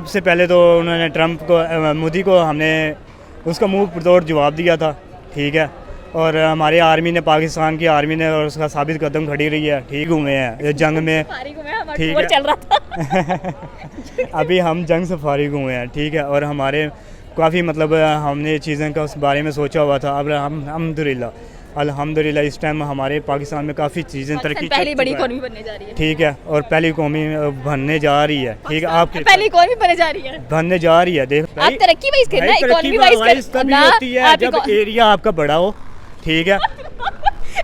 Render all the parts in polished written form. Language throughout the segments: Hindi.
सबसे पहले तो उन्होंने ट्रंप को मोदी को हमने उसका मुंह तोड़ जवाब दिया था, ठीक है। और हमारी आर्मी ने, पाकिस्तान की आर्मी ने और उसका साबित कदम खड़ी रही है, ठीक हुए हैं जंग में, ठीक है चल रहा था। अभी हम जंग से फारिग हुए हैं, ठीक है। और हमारे काफ़ी मतलब हमने चीज़ें का उस बारे में सोचा हुआ था। अब हम अल्हम्दुलिल्लाह इस टाइम हमारे पाकिस्तान में काफ़ी चीज़ें तरक्की, पहली बड़ी इकोनॉमी बनने जा रही है, ठीक है। और पहली कौमी बनने जा रही है, ठीक है। आपकी पहली इकोनॉमी बनने जा रही है, बनने जा रही है। देख आप तरक्की वाइज करना, इकोनॉमी वाइज करना होती है जब एरिया आपका बड़ा हो, ठीक है।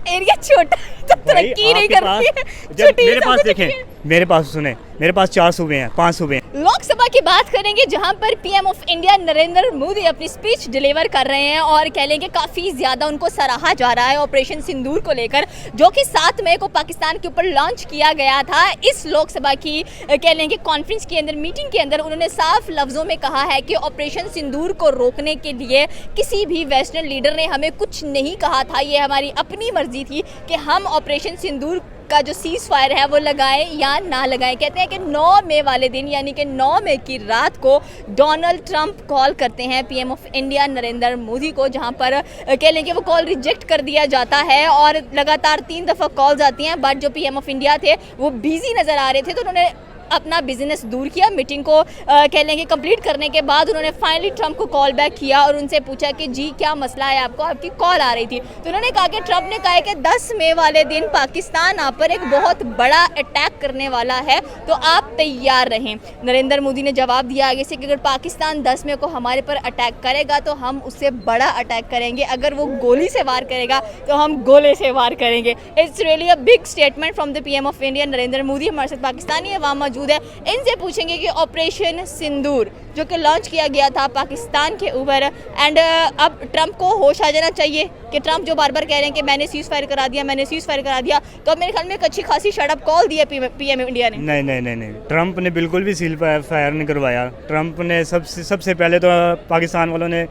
एरिया छोटा तो तरक्की नहीं करती है। जब मेरे पास देखें, मेरे पास सुने, मेरे पास 4 सूबे हैं, 5 सूबे हैं। लोकसभा की बात करेंगे जहां पर PM of India Narendra Modi अपनी स्पीच डिलीवर कर रहे हैं और कह लेंगे काफ़ी ज़्यादा उनको सराहा जा रहा है ऑपरेशन सिंदूर को लेकर, जो कि 7 मई को पाकिस्तान के ऊपर लॉन्च किया गया था। इस लोकसभा की कह लेंगे कॉन्फ्रेंस के अंदर, मीटिंग के अंदर उन्होंने साफ लफ्ज़ों में कहा है कि ऑपरेशन सिंदूर को रोकने के लिए किसी भी वेस्टर्न लीडर ने हमें कुछ नहीं कहा था, ये हमारी अपनी मर्जी थी कि हम ऑपरेशन सिंदूर का जो सीज फायर है वो लगाएं या ना लगाएं। कहते हैं कि 9 मई वाले दिन यानी कि 9 मई की रात को डोनाल्ड ट्रंप कॉल करते हैं PM of India Narendra Modi को, जहां पर कह लें कि वो कॉल रिजेक्ट कर दिया जाता है और लगातार 3 दफ़ा कॉल्स आती हैं। बट जो पीएम ऑफ इंडिया थे वो बिजी नज़र आ रहे थे, तो उन्होंने अपना बिजनेस दूर किया। मीटिंग को कह लेंगे कंप्लीट करने के बाद उन्होंने फाइनली ट्रंप को कॉल बैक किया और उनसे पूछा कि जी क्या मसला है आपको, आपकी कॉल आ रही थी। तो उन्होंने कहा कि ट्रंप ने कहा कि 10 मई वाले दिन पाकिस्तान आप पर एक बहुत बड़ा अटैक करने वाला है, तो आप तैयार रहें। नरेंद्र मोदी ने जवाब दिया आगे से कि अगर पाकिस्तान 10 मई को हमारे पर अटैक करेगा तो हम उससे बड़ा अटैक करेंगे, अगर वो गोली से वार करेगा तो हम गोले से वार करेंगे। It's really a big statement from the PM of India Narendra Modi. हमारे साथ पाकिस्तानी अवाम मौजूद है, इनसे पूछेंगे कि ऑपरेशन सिंदूर जो कि लॉन्च किया गया था पाकिस्तान के ऊपर, एंड अब ट्रंप को होश आ जाना चाहिए कि ट्रंप जो बार बार कह रहे हैं कि मैंने सीज फायर करा दिया, मैंने सीज फायर करा दिया, तो अब मेरे ख्याल में एक अच्छी खासी शटअप कॉल दी है पीएम इंडिया ने। नहीं, ट्रंप ने बिल्कुल भी सील फायर नहीं करवाया। ट्रंप ने सबसे पहले तो पाकिस्तान वालों ने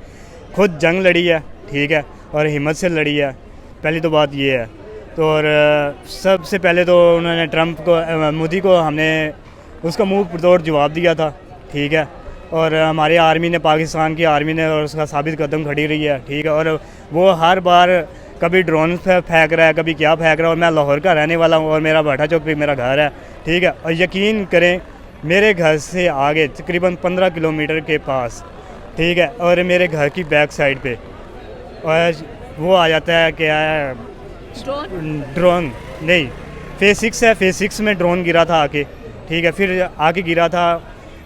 खुद जंग लड़ी है, ठीक है, और हिम्मत से लड़ी है, पहली तो बात ये है। तो और सबसे पहले तो उन्होंने ट्रंप को, मोदी को हमने उसका मुंह तोड़ जवाब दिया था, ठीक है। और हमारी आर्मी ने, पाकिस्तान की आर्मी ने और उसका साबित कदम खड़ी रही है, ठीक है। और वो हर बार कभी ड्रोन फेंक रहा है, कभी क्या फेंक रहा है। और मैं लाहौर का रहने वाला हूँ और मेरा भाटा चौक पे मेरा घर है, ठीक है। और यकीन करें मेरे घर से आगे तकरीबन 15 किलोमीटर के पास, ठीक है, और मेरे घर की बैक साइड पे और वो आ जाता है, क्या है, ड्रोन नहीं, फेज़ 6 है, फेज़ 6 में ड्रोन गिरा था आके, ठीक है। फिर आके गिरा था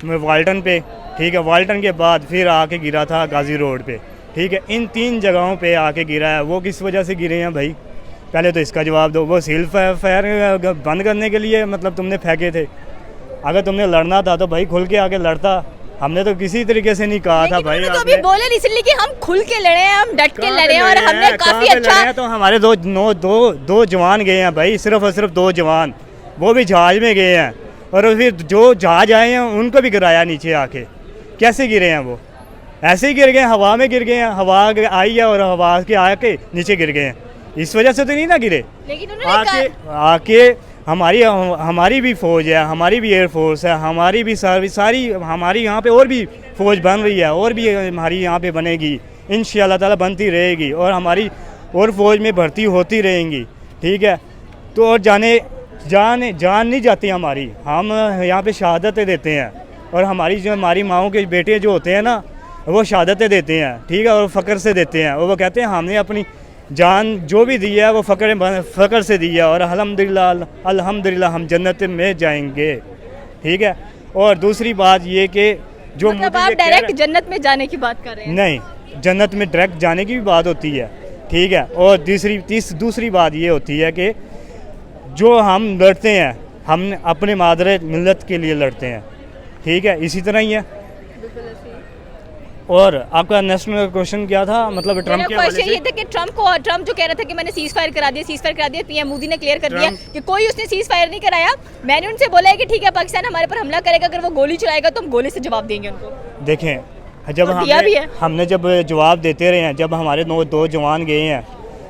वाल्टन पे, ठीक है। वाल्टन के बाद फिर आके गिरा था गाजी रोड पे, ठीक है। इन 3 जगहों पे आके गिरा है। वो किस वजह से गिरे हैं भाई, पहले तो इसका जवाब दो। वो सील फायर बंद करने के लिए मतलब तुमने फेंके थे। अगर तुमने लड़ना था तो भाई खुल के आके लड़ता। हमने तो किसी तरीके से नहीं कहा था भाई। तो अभी बोले इसलिए कि हम खुल के लड़े हैं, हम डट के लड़े हैं और हमने काफी अच्छा। तो हमारे दो जवान गए हैं भाई, सिर्फ और सिर्फ 2 जवान, वो भी जहाज में गए हैं। और फिर जो जहाज आए हैं उनको भी गिराया नीचे आके। कैसे गिरे हैं वो? ऐसे ही गिर गए, हवा में गिर गए हैं। हवा आई है और हवा के आके नीचे गिर गए हैं, इस वजह से तो नहीं ना गिरे। लेकिन आके हमारी भी फ़ौज है, हमारी भी एयरफोर्स है, हमारी भी सर्विस, सारी हमारी यहाँ पे और भी फ़ौज बन रही है और भी हमारी यहाँ पे बनेगी, इंशाअल्लाह ताला बनती रहेगी और हमारी और फ़ौज में भर्ती होती रहेंगी, ठीक है। तो और जान नहीं जाती हमारी, हम यहाँ पे शहादतें देते हैं और हमारी माँओं के बेटे जो होते हैं ना वो शहादतें देते हैं, ठीक है, और फ़ख्र से देते हैं। और वो कहते हैं हमने अपनी जान जो भी दी है वो फ़ख्र से दी है और अल्हम्दुलिल्लाह हम जन्नत में जाएंगे, ठीक है। और दूसरी बात ये कि जो मतलब आप डायरेक्ट जन्नत में जाने की बात कर रहे हैं? नहीं, जन्नत में डायरेक्ट जाने की भी बात होती है, ठीक है। और दूसरी बात ये होती है कि जो हम लड़ते हैं हम अपने मादरे मिल्लत के लिए लड़ते हैं, ठीक है, इसी तरह ही है। और आपका नेशनल क्वेश्चन क्या था, मतलब ट्रंप के क्वेश्चन ये था कि ट्रंप जो कह रहा था कि मैंने सीज फायर करा दिया, पीएम मोदी ने क्लियर कर दिया कि कोई उसने सीज फायर नहीं कराया। मैंने उनसे बोला है कि ठीक है पाकिस्तान हमारे पर हमला करेगा, अगर वो गोली चलाएगा तो हम गोली से जवाब देंगे उनको। देखें जब हमने जब जवाब देते रहे हैं, जब हमारे 2 जवान गए हैं,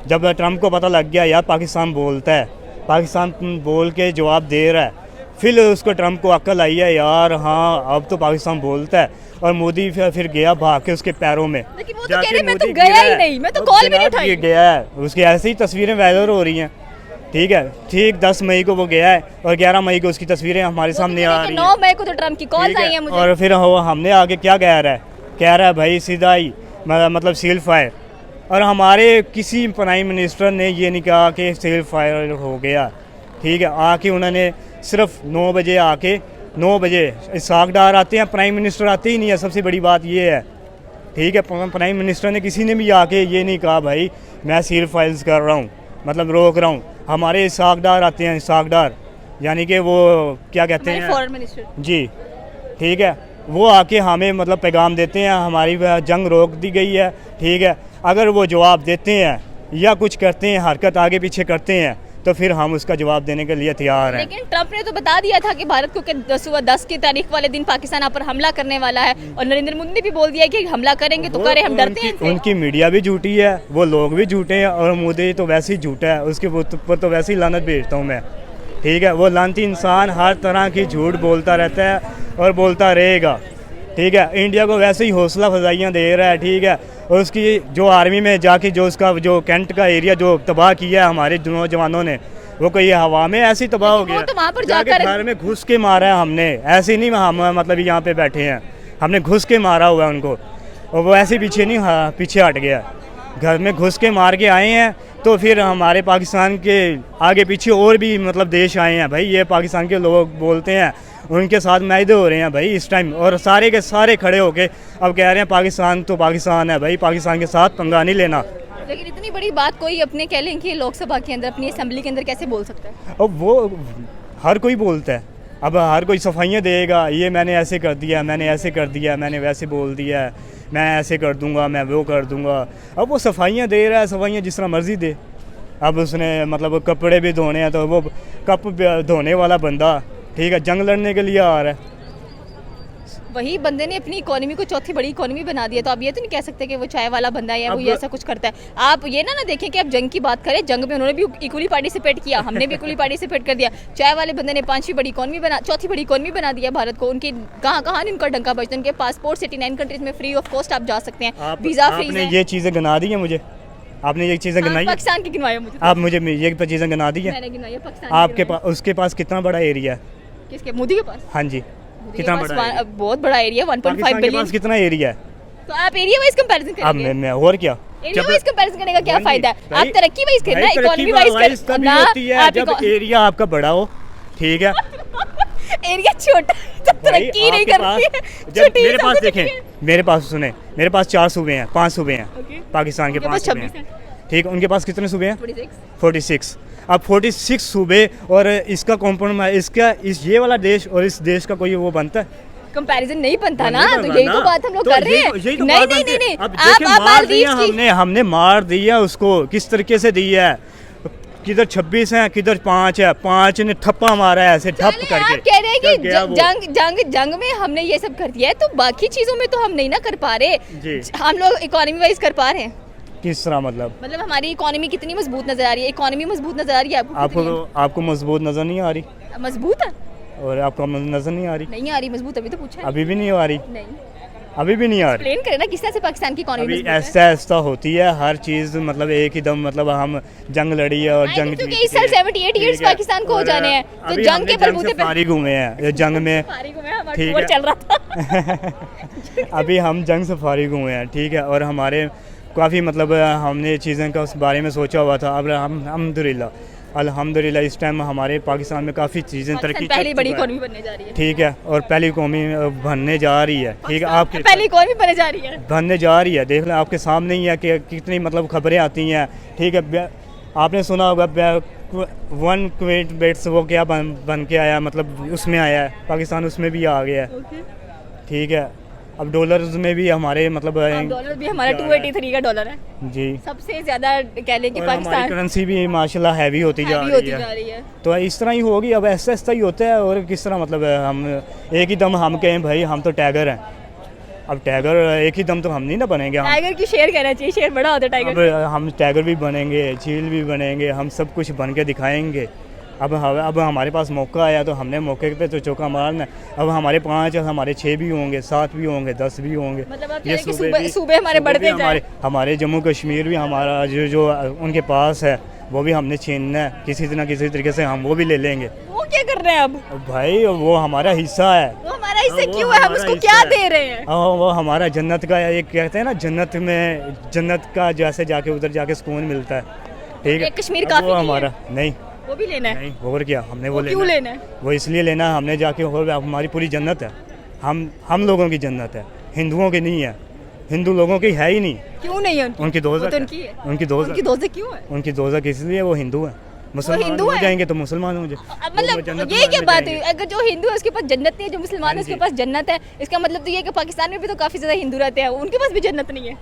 जब ट्रंप को पता लग गया यार पाकिस्तान बोलता है, पाकिस्तान बोल के जवाब दे रहा है, फिर उसको ट्रम्प को अक्ल आई है यार, हाँ अब तो पाकिस्तान बोलता है, और मोदी फिर गया भाग के उसके पैरों में। लेकिन वो तो कह रहे मैं तो गया ही नहीं, मैं तो कॉल भी नहीं उठाई। गया है, उसकी ऐसी ही तस्वीरें वायरल हो रही हैं, ठीक है। ठीक 10 मई को वो गया है और 11 मई को उसकी तस्वीरें हमारे सामने आ रही हैं। 9 मई को तो ट्रम्प की कॉल आई है मुझे। और फिर हमने आगे क्या कह रहा है भाई सीधा ही मतलब सील फायर। और हमारे किसी प्राइम मिनिस्टर ने ये नहीं कहा कि सील फायर हो गया, ठीक है। आके उन्होंने सिर्फ 9 बजे आके 9 बजे इसाक डार आते हैं, प्राइम मिनिस्टर आते ही नहीं है। सबसे बड़ी बात ये है, ठीक है। प्राइम मिनिस्टर ने किसी ने भी आके ये नहीं कहा भाई मैं सील फाइल्स कर रहा हूँ, मतलब रोक रहा हूँ। हमारे इसाक डार आते हैं, इसाक डार यानी कि वो क्या कहते हैं, फॉरेन मिनिस्टर जी, ठीक है। वो आके हमें मतलब पैगाम देते हैं हमारी जंग रोक दी गई है, ठीक है। अगर वो जवाब देते हैं या कुछ करते हैं, हरकत आगे पीछे करते हैं, तो फिर हम उसका जवाब देने के लिए तैयार हैं। लेकिन ट्रम्प ने तो बता दिया था कि भारत को 10 की तारीख वाले दिन पाकिस्तान पर हमला करने वाला है, और नरेंद्र मोदी ने भी बोल दिया है कि हमला करेंगे तो करें, हम डरते हैं इनसे। उनकी मीडिया भी झूठी है, वो लोग भी झूठे हैं, और मोदी तो वैसे ही झूठा है, उसके ऊपर तो वैसे ही लानत भेजता हूँ मैं, ठीक है। वो लानती इंसान हर तरह की झूठ बोलता रहता है और बोलता रहेगा, ठीक है। इंडिया को वैसे ही हौसला अफजाइयाँ दे रहा है, ठीक है। और उसकी जो आर्मी में जाके जो उसका जो कैंट का एरिया जो तबाह किया है हमारे नौजवानों ने, वो कोई हवा में ऐसे ही तबाह हो गया। तो वहाँ पर जाकर घर में घुस के मारा है हमने, ऐसे नहीं हम मतलब यहाँ पे बैठे हैं, हमने घुस के मारा हुआ है उनको, और वो ऐसे पीछे नहीं, हाँ पीछे हट गया। घर में घुस के मार के आए हैं, तो फिर हमारे पाकिस्तान के आगे पीछे और भी मतलब देश आए हैं भाई। ये पाकिस्तान के लोग बोलते हैं, उनके साथ मैदे हो रहे हैं भाई इस टाइम, और सारे के सारे खड़े होके अब कह रहे हैं पाकिस्तान तो पाकिस्तान है भाई, पाकिस्तान के साथ पंगा नहीं लेना। लेकिन इतनी बड़ी बात कोई अपने कह लें कि लोकसभा के अंदर, अपनी असेंबली के अंदर कैसे बोल सकता है? अब वो हर कोई बोलता है, अब हर कोई सफाइयाँ देगा, ये मैंने ऐसे कर दिया, मैंने ऐसे कर दिया, मैंने वैसे बोल दिया, मैं ऐसे कर दूंगा, मैं वो कर दूंगा। अब वो सफाइयाँ दे रहा है, सफाइयाँ जिस तरह मर्जी दे। अब उसने मतलब कपड़े भी धोने हैं, तो वो कप धोने वाला बंदा, ठीक है, जंग लड़ने के लिए आ रहा है। वही बंदे ने अपनी इकोनॉमी को चौथी बड़ी इकोनॉमी बना दिया, तो आप ये तो नहीं कह सकते कि वो चाय वाला बंदा है या वो ये ऐसा कुछ करता है। आप ये ना देखें कि आप जंग की बात करें, जंग में उन्होंने भी इक्वली पार्टिसिपेट किया, हमने भी इक्वली पार्टिसिपेट कर दिया। चाय वाले बंदे ने चौथी बड़ी इकोनॉमी बना दिया भारत को। उनकी कहाँ उनका डंका बजता है। उनके पासपोर्ट 89 कंट्रीज में फ्री ऑफ कॉस्ट आप जा सकते हैं, वीजा फ्री है। ये चीज़ें गिना दी हैं मुझे, आपने ये चीज़ें गिनाई, पाकिस्तान की गिनवाया मुझे, आप मुझे ये चीज़ें गिना दी है। आपके पास उसके पास कितना बड़ा एरिया है? किसके? मोदी के पास? हाँ जी, कितना बड़ा है? बहुत बड़ा एरिया, 1.5 बिलियन। कितना एरिया है? तो आप एरिया वाइज कंपैरिजन करेंगे। अब मैं और क्या, एरिया वाइज कंपैरिजन करने का क्या फायदा है? आप तरक्की वाइज करना, इकोनॉमी वाइज करना है। जब एरिया आपका बड़ा हो, ठीक है। एरिया छोटा तो तरक्की नहीं करती है। जब मेरे पास देखें, मेरे पास सुने, मेरे पास 4 सूबे हैं, 5 सूबे हैं, पाकिस्तान के 5 सूबे हैं, ठीक है। उनके पास कितने सूबे हैं? 46। अब 46 सूबे और इसका कॉम्प्रोमाइज, इसका ये वाला देश और इस देश का कोई वो बनता है? कंपैरिजन नहीं बनता ना, तो यही तो बात हम लोग कर रहे हैं। नहीं, अब आप मालदीव्स की हमने मार दिया उसको, किस तरीके से दिया है, किधर 26 हैं, किधर 5 है, 5 ने ठप्पा मारा है ऐसे ठप करके। आप कह रहे हैं कि जंग में हमने ये सब कर दिया है, तो बाकी चीजों में तो हम नहीं ना कर पा रहे। हम लोग इकोनॉमी वाइज कर पा रहे हैं। किस तरह मतलब हमारी इकोनॉमी कितनी मजबूत नजर आ रही है? इकोनॉमी मजबूत नजर आ रही है आपको मजबूत नजर नहीं आ रही? मजबूत है, और आपको नजर नहीं आ रही? नहीं आ रही मजबूत, अभी तो पूछा है। अभी भी नहीं आ रही? नहीं, अभी भी नहीं आ रही। एक्सप्लेन करना किस तरह से पाकिस्तान की इकोनॉमी अभी ऐसा होती है हर चीज़, मतलब एक ही दम, मतलब हम जंग लड़ी है और जंग जीत इस साल 78 इयर्स पाकिस्तान को हो जाने हैं, तो जंग के बलबूते पे फारिग हुए हैं, जंग में ठीक है चल रहा था। अभी हम जंग से फारिग हुए हैं, ठीक है। और हमारे काफ़ी मतलब हमने चीज़ें का उस बारे में सोचा हुआ था। अब हम अल्हम्दुलिल्लाह इस टाइम हमारे पाकिस्तान में काफ़ी चीज़ें तरक्की, पहली बड़ी इकोनॉमी बनने जा रही है, ठीक है। और पहली इकोनॉमी बनने जा रही है, ठीक है। आपके पहली इकोनॉमी बनने जा रही है, बनने जा रही है। देख लें, आपके सामने ही है कि कितनी मतलब खबरें आती हैं, ठीक है। आपने सुना होगा 1 कुवैत बेट्स वो क्या बन के आया, मतलब उसमें आया है, पाकिस्तान उसमें भी आ गया है, ठीक है। अब डॉलर्स में भी हमारे मतलब डॉलर भी हमारा 283 का डॉलर है जी, सबसे ज़्यादा कह लें कि पाकिस्तान करेंसी भी माशाल्लाह हैवी होती जा रही है। तो इस तरह ही होगी, अब ऐसा ऐसा ही होता है। और किस तरह मतलब हम एक ही दम हम कहें भाई हम तो टाइगर हैं, अब टाइगर एक ही दम तो हम नहीं ना बनेंगे। टाइगर की शेर कहना चाहिए, शेर बड़ा होता है टाइगर। अब हम टाइगर भी बनेंगे, चील भी बनेंगे, हम सब कुछ बन के दिखाएंगे। अब हमारे पास मौका आया तो हमने मौके पे तो चौका मारना है। अब हमारे 5 हमारे 6 भी होंगे, 7 भी होंगे, 10 भी होंगे। मतलब आप ये कह रहे हैं कि सूबे सूबे हमारे सूबे बढ़ते भी जाएं। हमारे जम्मू कश्मीर भी हमारा जो उनके पास है वो भी हमने छीनना है, किसी न किसी तरीके से हम वो भी ले लेंगे। वो क्या कर रहे हैं अब? भाई वो हमारा हिस्सा है। वो हमारा हिस्सा वो क्यों है? हम हमारा उसको हिस्सा क्या है। दे रहे हैं? वो हमारा जन्नत का एक कहते हैं ना, जन्नत का जैसे जाके उधर जाके सुकून मिलता है, ठीक है। ये कश्मीर अब काफी वो नहीं है? हमारा नहीं वो भी लेना है? नहीं, और क्या हमने वो क्यों लेना है? वो इसलिए लेना है, हमने जाके और हमारी पूरी जन्नत है, हम लोगों की जन्नत है, हिंदुओं की नहीं है। हिंदू लोगों की है ही नहीं, क्यों नहीं है उनकी वो दोज़ख तो है। उनकी है। उनकी उनकी दोज़ख दोज़ख क्यों है? उनकी दोज़ख इसलिए वो हिंदू है। मुसलमान हिंदू हो है? जाएंगे तो मुसलमान हो जाए। मतलब ये क्या बात है? अगर जो हिंदू है उसके पास जन्नत नहीं है, जो मुसलमान है उसके पास जन्नत है, इसका मतलब तो ये है कि पाकिस्तान में भी तो काफी ज्यादा हिंदू रहते हैं, उनके पास भी जन्नत नहीं है।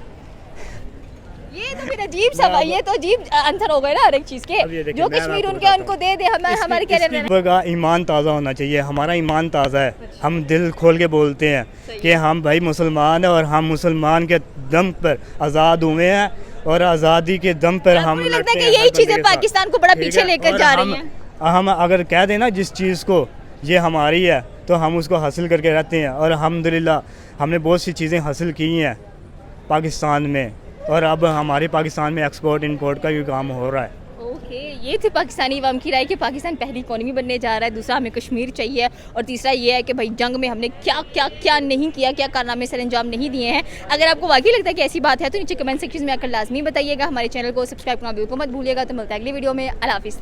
ये तो फिर अजीब सा, ये तो अजीब आंसर हो गए ना हर एक चीज के। अब ये देखिए, जो मैं कश्मीर आपको उनके बताता उनको दे दे, हमारे क्या लेना देना? का ईमान ताज़ा होना चाहिए। हमारा ईमान ताज़ा है, हम दिल खोल के बोलते हैं कि हम भाई मुसलमान हैं और हम मुसलमान के दम पर आज़ाद हुए हैं और आज़ादी के दम पर हम मुझे लगता है लड़ते कि हैं यही हर बंदे चीजें के साथ। पाकिस्तान को बड़ा ठीक पीछे है? लेकर और जा रही हैं। हम अगर कह दें ना जिस चीज़ को ये हमारी है तो हम उसको हासिल करके रहते हैं, और अल्हम्दुलिल्लाह हमने बहुत सी चीज़ें हासिल की हैं पाकिस्तान में, और अब हमारे पाकिस्तान में एक्सपोर्ट इंपोर्ट का भी काम हो रहा है। ओके, ये थी पाकिस्तानी अवाम की राय कि पाकिस्तान पहली इकॉनमी बनने जा रहा है, दूसरा हमें कश्मीर चाहिए, और तीसरा ये है कि भाई जंग में हमने क्या क्या क्या नहीं किया, क्या कारनामे सर अंजाम नहीं दिए हैं। अगर आपको वाकई लगता है कि ऐसी बात है तो नीचे कमेंट सेक्शन में आकर लाजमी बताइएगा। हमारे चैनल को सब्सक्राइब करना बिल्कुल मत भूलिएगा। तो मिलता है अगली वीडियो में। अल्लाह हाफिज़।